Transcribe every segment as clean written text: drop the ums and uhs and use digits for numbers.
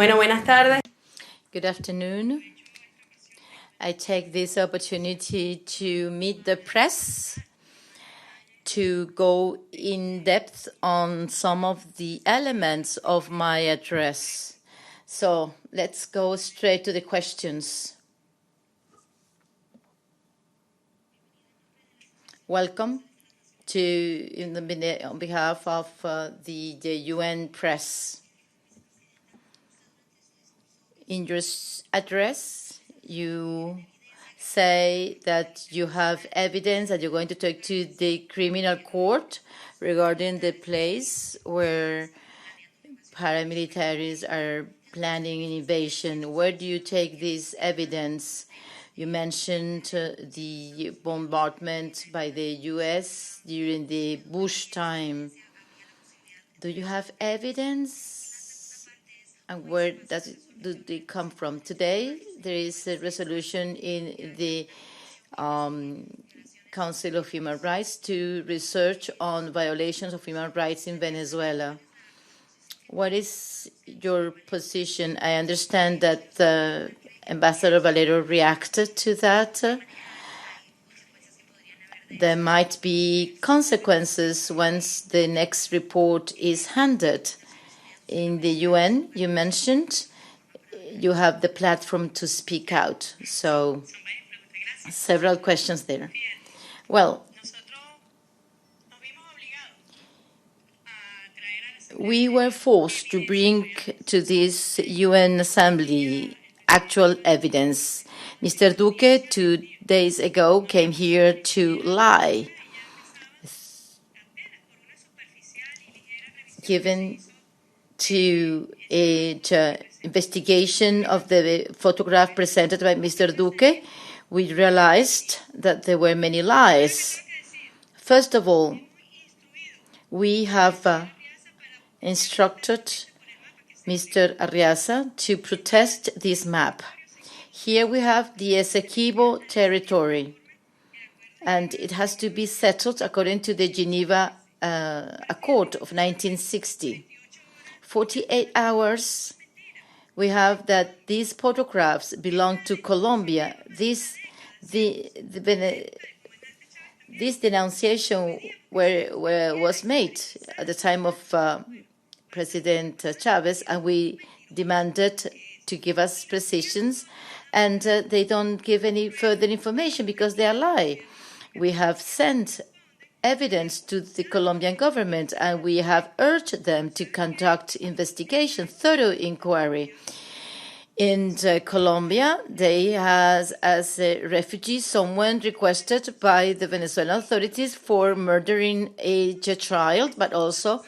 Bueno, buenas tardes. Good afternoon. I take this opportunity to meet the press, to go in depth on some of the elements of my address. So let's go straight to the questions. Welcome on behalf of the UN press. In your address, you say that you have evidence that you're going to talk to the criminal court regarding the place where paramilitaries are planning an invasion. Where do you take this evidence? You mentioned the bombardment by the U.S. during the Bush time. Do you have evidence? And where do they come from? Today, there is a resolution in the Council of Human Rights to research on violations of human rights in Venezuela. What is your position? I understand that Ambassador Valero reacted to that. There might be consequences once the next report is handed. In the UN, you mentioned you have the platform to speak out. So several questions there. Well, we were forced to bring to this UN Assembly actual evidence. Mr. Duque, 2 days ago, came here to lie, given to an investigation of the photograph presented by Mr. Duque. We realized that there were many lies. First of all, we have instructed Mr. Arriaza to protest this map. Here we have the Essequibo territory, and it has to be settled according to the Geneva Accord of 1960. 48 hours, we have that these photographs belong to Colombia. This denunciation was made at the time of President Chavez, and we demanded to give us precisions, and they don't give any further information because they are lying. We have sent evidence to the Colombian government, and we have urged them to conduct investigation, thorough inquiry. In Colombia, they has as a refugee someone requested by the Venezuelan authorities for murdering a child, but also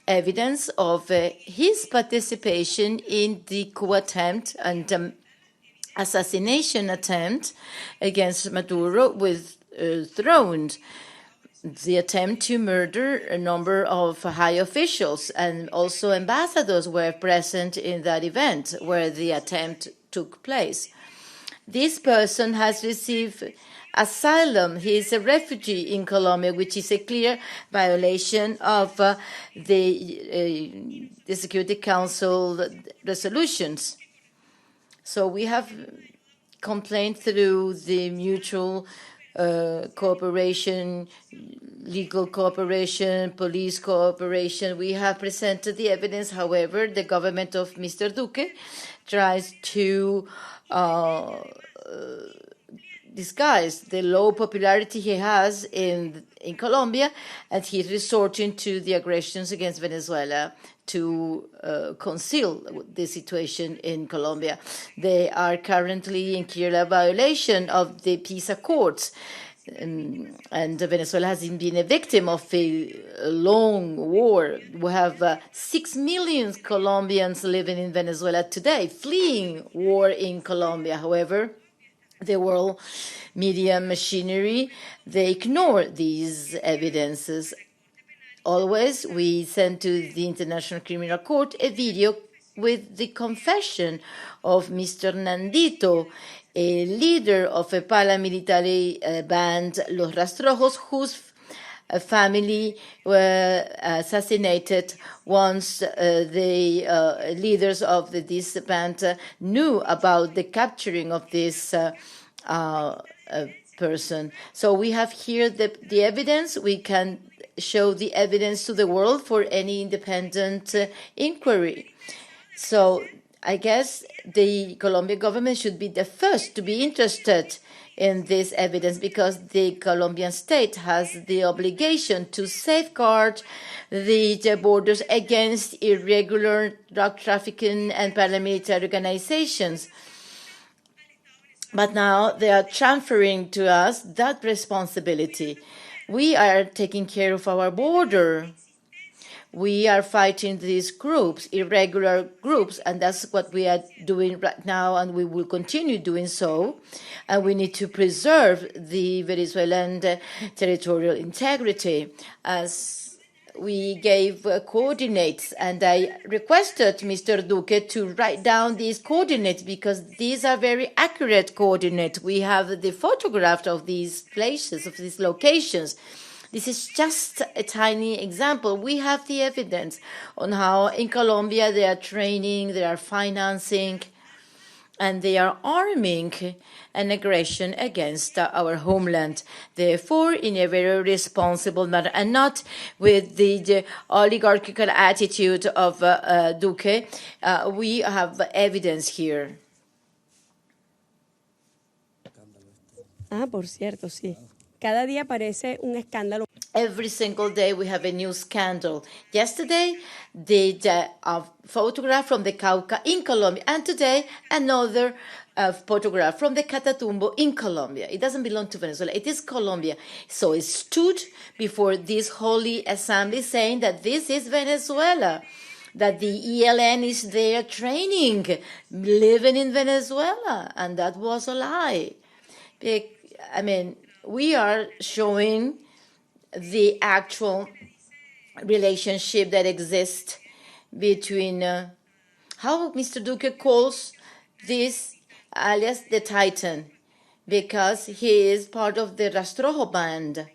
evidence of his participation in the coup attempt and assassination attempt against Maduro with drones. The attempt to murder a number of high officials, and also ambassadors were present in that event where the attempt took place. This person has received asylum. He is a refugee in Colombia, which is a clear violation of the Security Council resolutions. So we have complained through the mutual cooperation, legal cooperation, police cooperation. We have presented the evidence. However, the government of Mr. Duque tries to disguise the low popularity he has in Colombia, and he's resorting to the aggressions against Venezuela to conceal the situation in Colombia. They are currently in clear violation of the peace accords, and Venezuela has been a victim of a long war. We have 6 million Colombians living in Venezuela today, fleeing war in Colombia. However, the world media machinery, they ignore these evidences. Always, we send to the International Criminal Court a video with the confession of Mr. Nandito, a leader of a paramilitary band, Los Rastrojos, whose a family were assassinated once the leaders of this band knew about the capturing of this person. So we have here the evidence. We can show the evidence to the world for any independent inquiry. So I guess the Colombian government should be the first to be interested in this evidence, because the Colombian state has the obligation to safeguard the borders against irregular drug trafficking and paramilitary organizations. But now they are transferring to us that responsibility. We are taking care of our border. We are fighting these groups, irregular groups, and that's what we are doing right now, and we will continue doing so. And we need to preserve the Venezuelan territorial integrity. As we gave coordinates, and I requested Mr. Duque to write down these coordinates, because these are very accurate coordinates. We have the photograph of these places, of these locations. This is just a tiny example. We have the evidence on how in Colombia they are training, they are financing, and they are arming an aggression against our homeland. Therefore, in a very responsible manner, and not with the oligarchical attitude of Duque, we have evidence here. Por cierto, sí. Cada día aparece un escándalo. Every single day we have a new scandal. Yesterday, the photograph from the Cauca in Colombia, and today another photograph from the Catatumbo in Colombia. It doesn't belong to Venezuela. It is Colombia. So it stood before this holy assembly saying that this is Venezuela, that the ELN is there training, living in Venezuela, and that was a lie. I mean, we are showing the actual relationship that exists between how Mr. Duque calls this alias the Titan, because he is part of the Rastrojo band.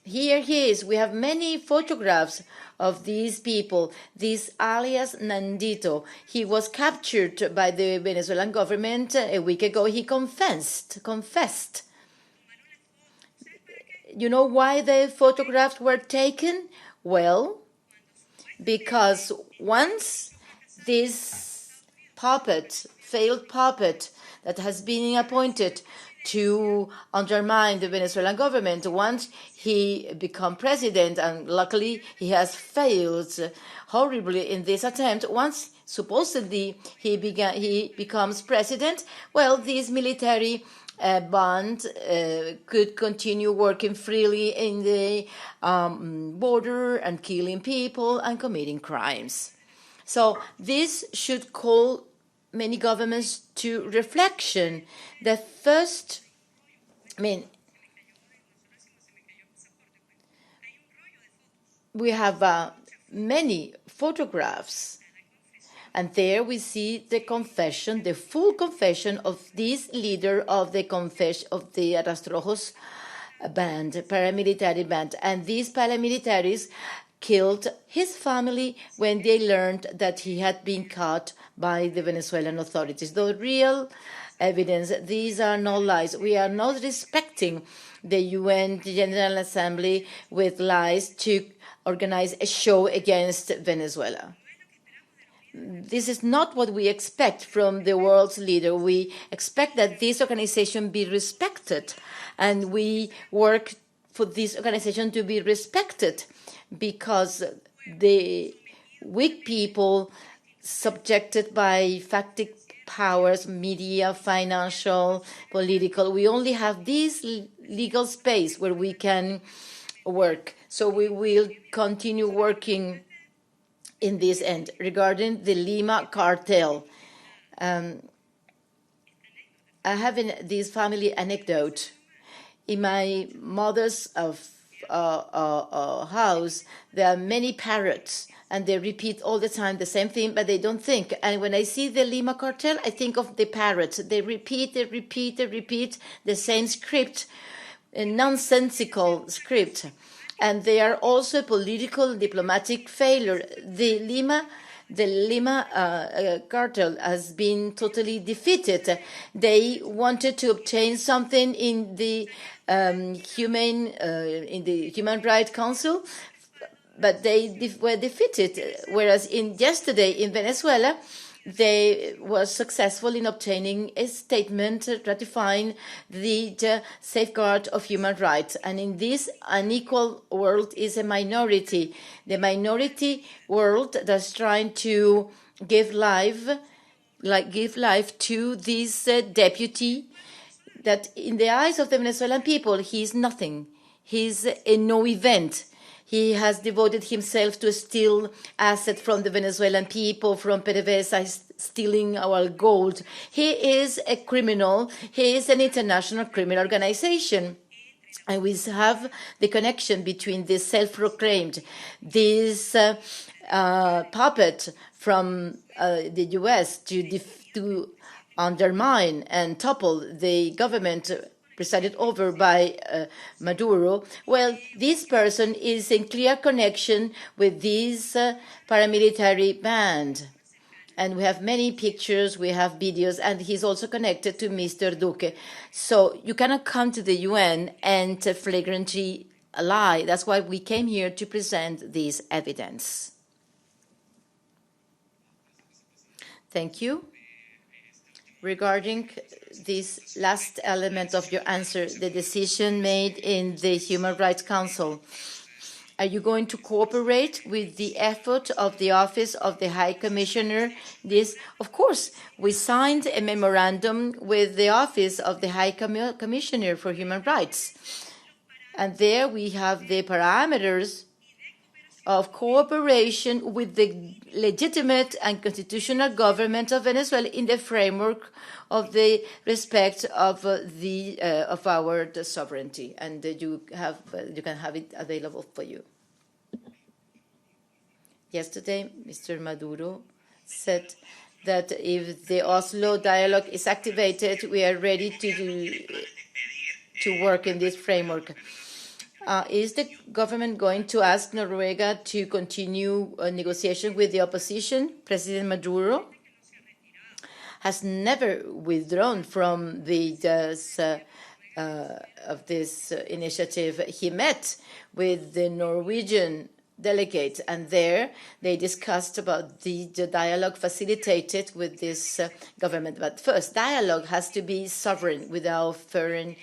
Here he is. We have many photographs of these people. This alias Nandito, he was captured by the Venezuelan government a week ago. He confessed. You know why the photographs were taken? Well, because once this failed puppet that has been appointed to undermine the Venezuelan government, once he became president, and luckily he has failed horribly in this attempt, once supposedly he becomes president, well, this military band could continue working freely in the border and killing people and committing crimes. So this should call many governments to reflection. The first, we have many photographs, and there we see the confession, the full confession of this leader of the Rastrojos band, paramilitary band. And these paramilitaries killed his family when they learned that he had been caught by the Venezuelan authorities. The real evidence, these are no lies. We are not respecting the UN General Assembly with lies to organize a show against Venezuela. This is not what we expect from the world's leader. We expect that this organization be respected, and we work for this organization to be respected, because the weak people subjected by factic powers, media, financial, political, we only have this legal space where we can work. So we will continue working in this end. Regarding the Lima cartel, I have this family anecdote. In my mother's house, there are many parrots, and they repeat all the time the same thing, but they don't think. And when I see the Lima cartel, I think of the parrots. They repeat the same script, a nonsensical script. and they are also a political and diplomatic failure. The Lima cartel has been totally defeated. They wanted to obtain something in the Human Rights Council, but they were defeated. Whereas yesterday in Venezuela, they were successful in obtaining a statement ratifying the safeguard of human rights. And in this unequal world is a minority. The minority world that's trying to give life to this deputy that in the eyes of the Venezuelan people, he is nothing. He's a no event. He has devoted himself to steal assets from the Venezuelan people, from PDVSA, stealing our gold. He is a criminal. He is an international criminal organization. And we have the connection between this self-proclaimed, this puppet from the U.S. to undermine and topple the government presided over by Maduro. Well, this person is in clear connection with this paramilitary band. And we have many pictures, we have videos, and he's also connected to Mr. Duque. So you cannot come to the UN and flagrantly lie. That's why we came here to present this evidence. Thank you. Regarding this last element of your answer, the decision made in the Human Rights Council, are you going to cooperate with the effort of the Office of the High Commissioner? Of course, we signed a memorandum with the Office of the High Commissioner for Human Rights. And there we have the parameters of cooperation with the legitimate and constitutional government of Venezuela in the framework of the respect of our sovereignty, and you can have it available for you. Yesterday, Mr. Maduro said that if the Oslo dialogue is activated, we are ready to work in this framework. Is the government going to ask Noruega to continue a negotiation with the opposition? President Maduro has never withdrawn from this initiative. He met with the Norwegian delegates, and there they discussed about the dialogue facilitated with this government. But first, dialogue has to be sovereign without foreign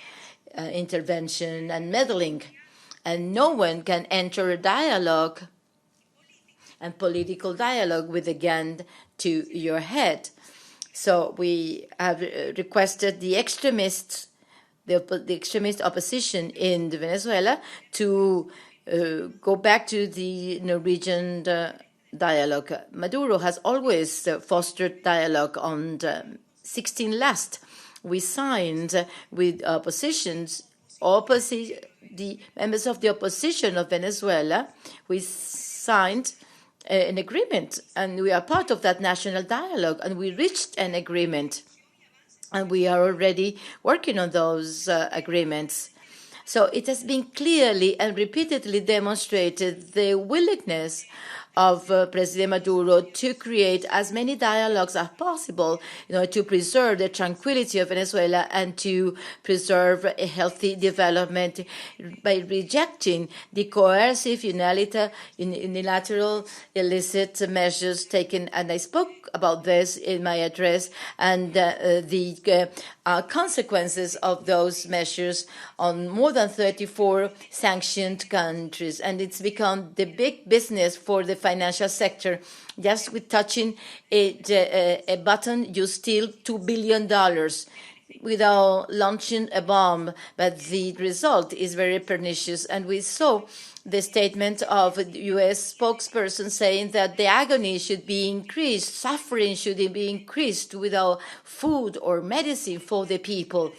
intervention and meddling. And no one can enter a dialogue and political dialogue with a gun to your head. So we have requested the extremist opposition in Venezuela to go back to the Norwegian dialogue. Maduro has always fostered dialogue. On 16 last, we signed with the members of the opposition of Venezuela. We signed an agreement, and we are part of that national dialogue, and we reached an agreement, and we are already working on those agreements. So it has been clearly and repeatedly demonstrated the willingness of President Maduro to create as many dialogues as possible in order to preserve the tranquility of Venezuela and to preserve a healthy development by rejecting the coercive, unilateral, illicit measures taken. And I spoke about this in my address, and the consequences of those measures on more than 34 sanctioned countries. And it's become the big business for the financial sector. Just with touching a button, you steal $2 billion without launching a bomb. But the result is very pernicious. And we saw the statement of the U.S. spokesperson saying that the agony should be increased, suffering should be increased without food or medicine for the people.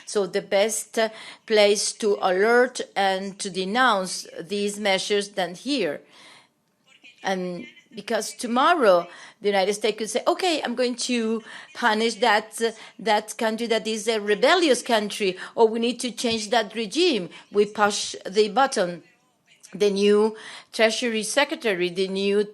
So the best place to alert and to denounce these measures than here. And because tomorrow the United States could say, okay, I'm going to punish that country that is a rebellious country, or we need to change that regime. We push the button. the new Treasury Secretary, the new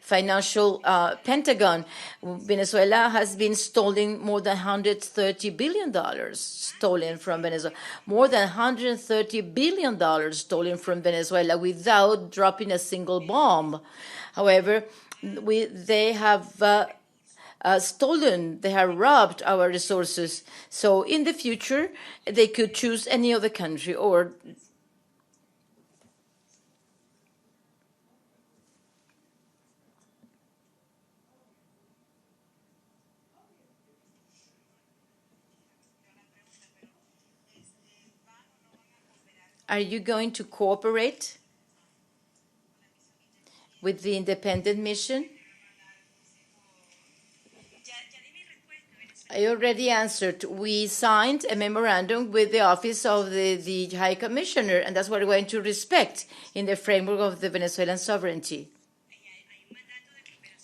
financial Pentagon. Venezuela has been stolen more than $130 billion stolen from Venezuela. More than $130 billion stolen from Venezuela without dropping a single bomb. However, they have stolen, they have robbed our resources. So in the future, they could choose any other country or are you going to cooperate with the independent mission? I already answered. We signed a memorandum with the Office of the High Commissioner, and that's what we're going to respect in the framework of the Venezuelan sovereignty.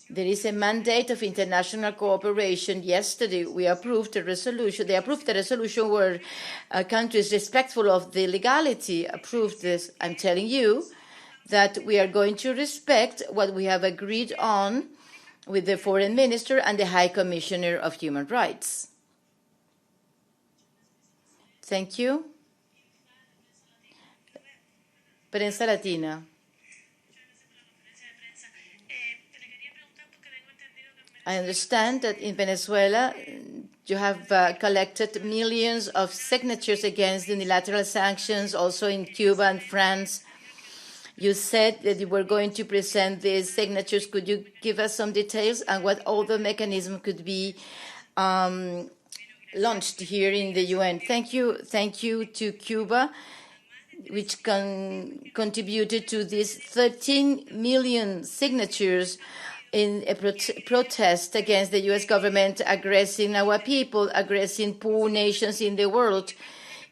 There is a mandate of international cooperation. Yesterday, we approved a resolution. They approved a resolution where countries respectful of the legality approved this. I'm telling you that we are going to respect what we have agreed on with the Foreign Minister and the High Commissioner of Human Rights. Thank you. Prensa Latina. I understand that in Venezuela, you have collected millions of signatures against unilateral sanctions, also in Cuba and France. You said that you were going to present these signatures. Could you give us some details on what other mechanism could be launched here in the UN? Thank you. Thank you to Cuba, which contributed to these 13 million signatures in a protest against the U.S. government aggressing our people, aggressing poor nations in the world.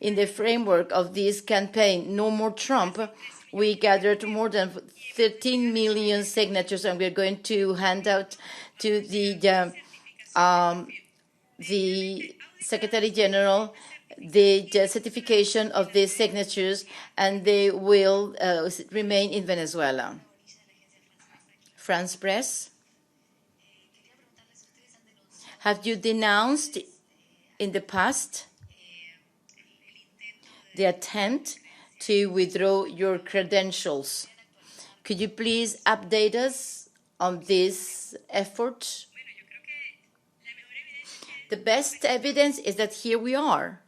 In the framework of this campaign, No More Trump, we gathered more than 13 million signatures, and we're going to hand out to the Secretary General the certification of these signatures, and they will remain in Venezuela. France Press. Have you denounced in the past the attempt to withdraw your credentials? Could you please update us on this effort? The best evidence is that here we are.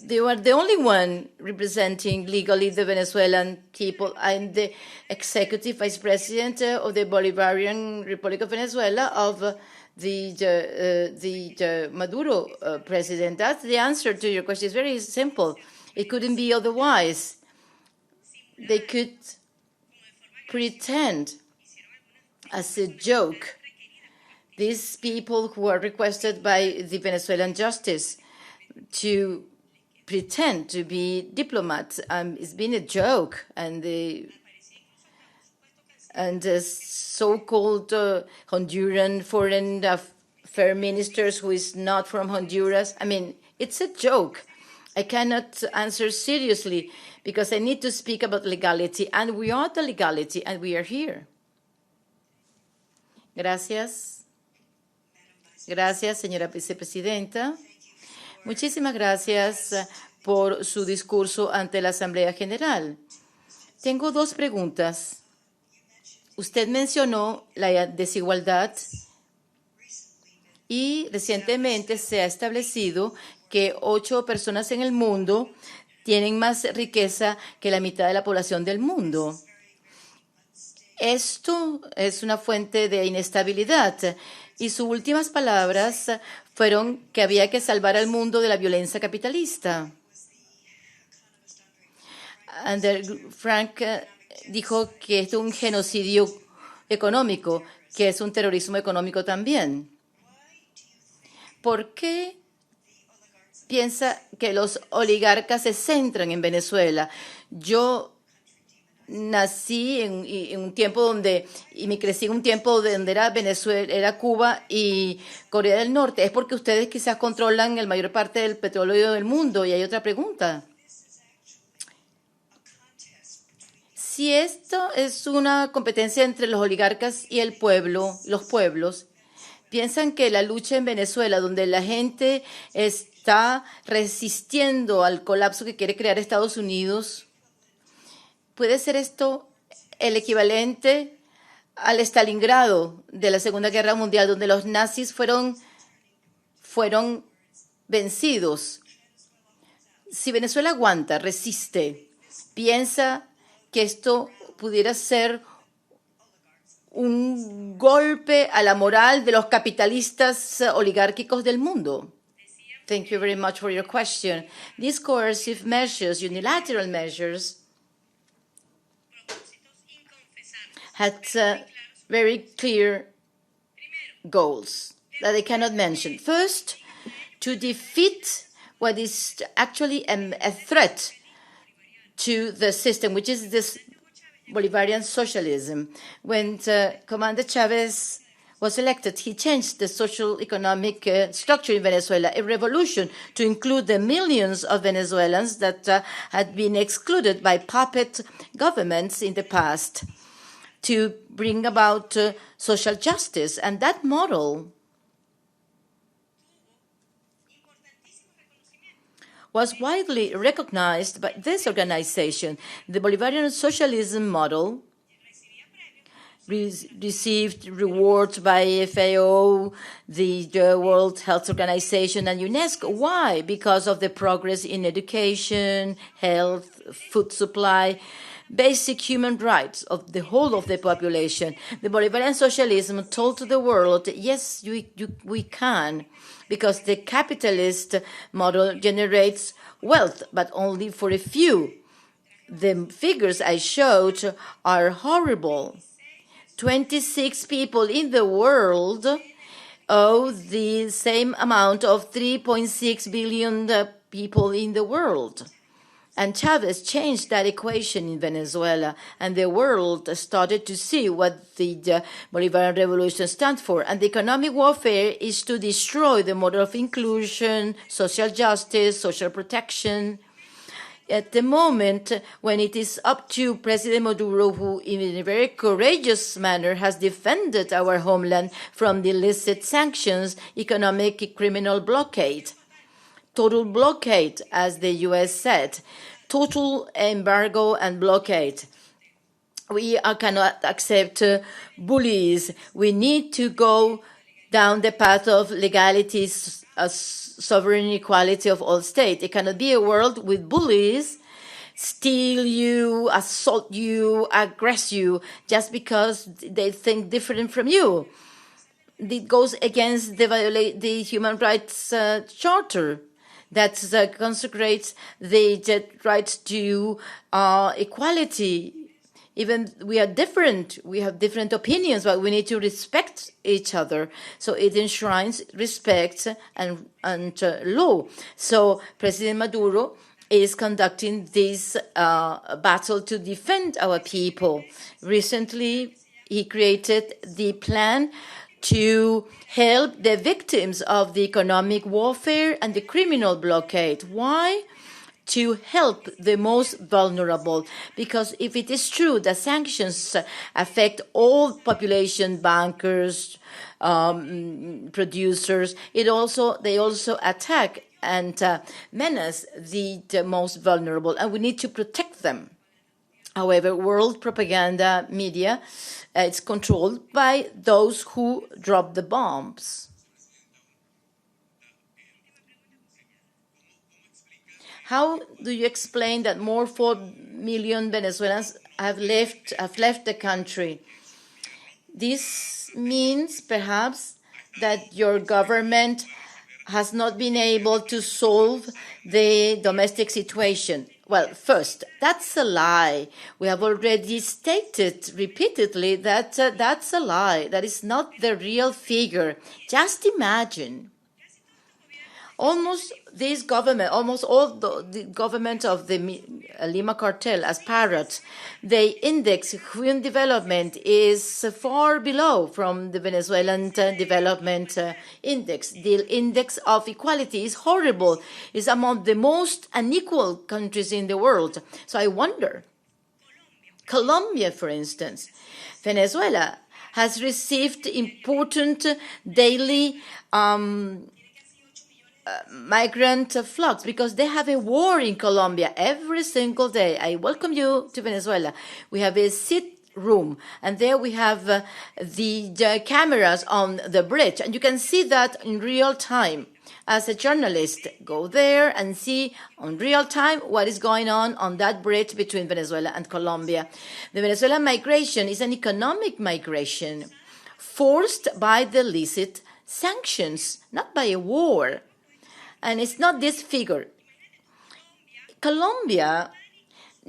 They were the only one representing legally the Venezuelan people. I'm the executive vice president of the Bolivarian Republic of Venezuela of the Maduro president. That's the answer to your question. It's very simple. It couldn't be otherwise. They could pretend as a joke. These people who are requested by the Venezuelan justice to pretend to be diplomats. It's been a joke, and the so-called Honduran foreign affairs ministers who is not from Honduras. I mean, it's a joke. I cannot answer seriously because I need to speak about legality, and we are the legality, and we are here. Gracias. Gracias, señora vicepresidenta. Muchísimas gracias por su discurso ante la Asamblea General. Tengo dos preguntas. Usted mencionó la desigualdad y recientemente se ha establecido que 8 personas en el mundo tienen más riqueza que la mitad de la población del mundo. Esto es una fuente de inestabilidad. Y sus últimas palabras fueron que había que salvar al mundo de la violencia capitalista. Frank dijo que esto es un genocidio económico, que es un terrorismo económico también. ¿Por qué piensa que los oligarcas se centran en Venezuela? Yo nací en un tiempo donde, y me crecí en un tiempo donde era Venezuela, era Cuba y Corea del Norte. Es porque ustedes quizás controlan la mayor parte del petróleo del mundo. Y hay otra pregunta. Si esto es una competencia entre los oligarcas y el pueblo, los pueblos, piensan que la lucha en Venezuela, donde la gente está resistiendo al colapso que quiere crear Estados Unidos, ¿puede ser esto el equivalente al Stalingrado de la Segunda Guerra Mundial, donde los nazis fueron vencidos? Si Venezuela aguanta, resiste, piensa que esto pudiera ser un golpe a la moral de los capitalistas oligárquicos del mundo. Thank you very much for your question. These coercive measures, unilateral measures, had very clear goals that they cannot mention. First, to defeat what is actually a threat to the system, which is this Bolivarian socialism. When Commander Chavez was elected, he changed the social economic structure in Venezuela, a revolution to include the millions of Venezuelans that had been excluded by puppet governments in the past, to bring about social justice. And that model was widely recognized by this organization. The Bolivarian socialism model received rewards by FAO, the World Health Organization, and UNESCO. Why? Because of the progress in education, health, food supply, basic human rights of the whole of the population. The Bolivarian socialism told to the world, yes, we can, because the capitalist model generates wealth, but only for a few. The figures I showed are horrible. 26 people in the world owe the same amount of 3.6 billion people in the world. And Chavez changed that equation in Venezuela, and the world started to see what the Bolivarian Revolution stands for. And the economic warfare is to destroy the model of inclusion, social justice, social protection. At the moment when it is up to President Maduro, who in a very courageous manner has defended our homeland from the illicit sanctions, economic criminal blockade, total blockade, as the U.S. said, total embargo and blockade. We cannot accept bullies. We need to go down the path of legality, sovereign equality of all states. It cannot be a world with bullies steal you, assault you, aggress you, just because they think different from you. It goes against the Human Rights Charter that consecrates the right to equality. Even we are different, we have different opinions, but we need to respect each other. So it enshrines respect and law. So President Maduro is conducting this battle to defend our people. Recently, he created the plan to help the victims of the economic warfare and the criminal blockade. Why? To help the most vulnerable. Because if it is true that sanctions affect all population, bankers, producers, they also attack and menace the most vulnerable, and we need to protect them. However, world propaganda media, it's controlled by those who drop the bombs. How do you explain that more 4 million Venezuelans have left the country? This means perhaps that your government has not been able to solve the domestic situation. Well, first, that's a lie. We have already stated repeatedly that that's a lie. That is not the real figure. Just imagine. Almost all the government of the Lima cartel as parrots, they index human development is far below from the Venezuelan development index. The index of equality is horrible. It's among the most unequal countries in the world. So I wonder, Colombia, for instance. Venezuela has received important daily migrant flux because they have a war in Colombia every single day. I welcome you to Venezuela. We have a sit room, and there we have the cameras on the bridge, and you can see that in real time. As a journalist, go there and see on real time what is going on that bridge between Venezuela and Colombia. The Venezuelan migration is an economic migration forced by the illicit sanctions, not by a war. And it's not this figure. Colombia,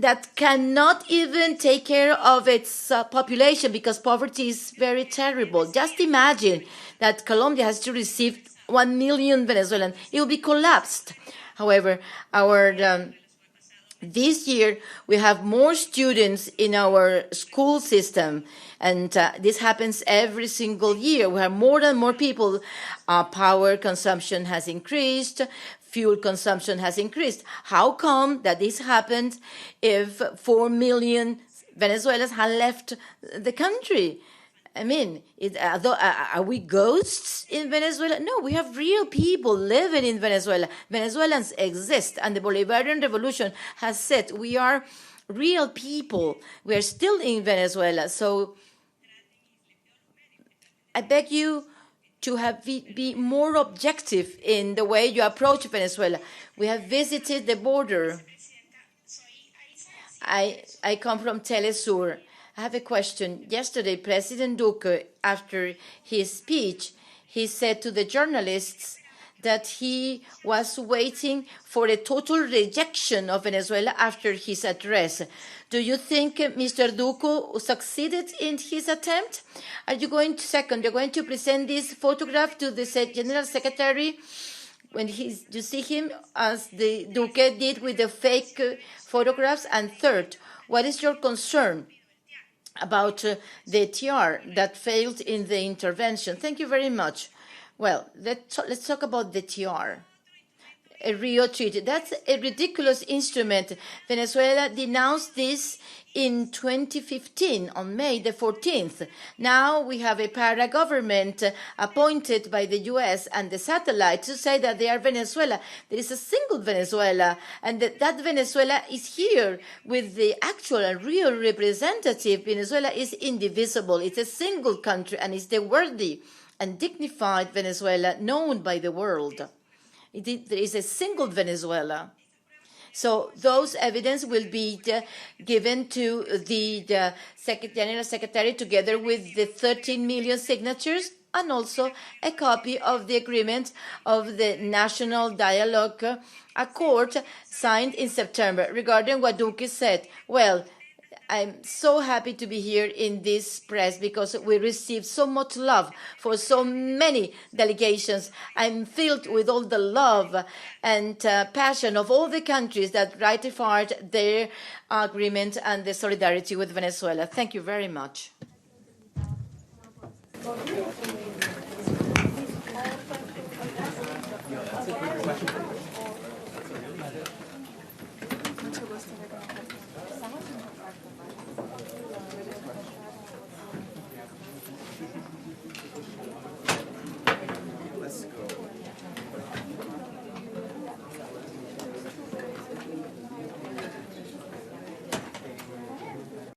that cannot even take care of its population because poverty is very terrible. Just imagine that Colombia has to receive 1 million Venezuelans. It will be collapsed. However, this year we have more students in our school system, and this happens every single year. We have more and more people. Power consumption has increased. Fuel consumption has increased. How come that this happened if 4 million Venezuelans have left the country? I mean, are we ghosts in Venezuela? No, we have real people living in Venezuela. Venezuelans exist, and the Bolivarian Revolution has said we are real people. We are still in Venezuela. So I beg you to be more objective in the way you approach Venezuela. We have visited the border. I come from Telesur. I have a question. Yesterday, President Duque, after his speech, he said to the journalists that he was waiting for a total rejection of Venezuela after his address. Do you think Mr. Duque succeeded in his attempt? Are you going to present this photograph to the General Secretary when you see him as the Duque did with the fake photographs? And third, what is your concern about the TR that failed in the intervention? Thank you very much. Well, let's talk about the TR. A Rio Treaty. That's a ridiculous instrument. Venezuela denounced this in 2015 on May the 14th. Now we have a para-government appointed by the U.S. and the satellite to say that they are Venezuela. There is a single Venezuela, and that Venezuela is here with the actual and real representative. Venezuela is indivisible. It's a single country, and it's the worthy and dignified Venezuela known by the world. There is a single Venezuela. So those evidence will be given to the General Secretary together with the 13 million signatures and also a copy of the agreement of the National Dialogue Accord signed in September. Regarding what Duque said, well, I'm so happy to be here in this press because we received so much love for so many delegations. I'm filled with all the love and passion of all the countries that ratified their agreement and the solidarity with Venezuela. Thank you very much.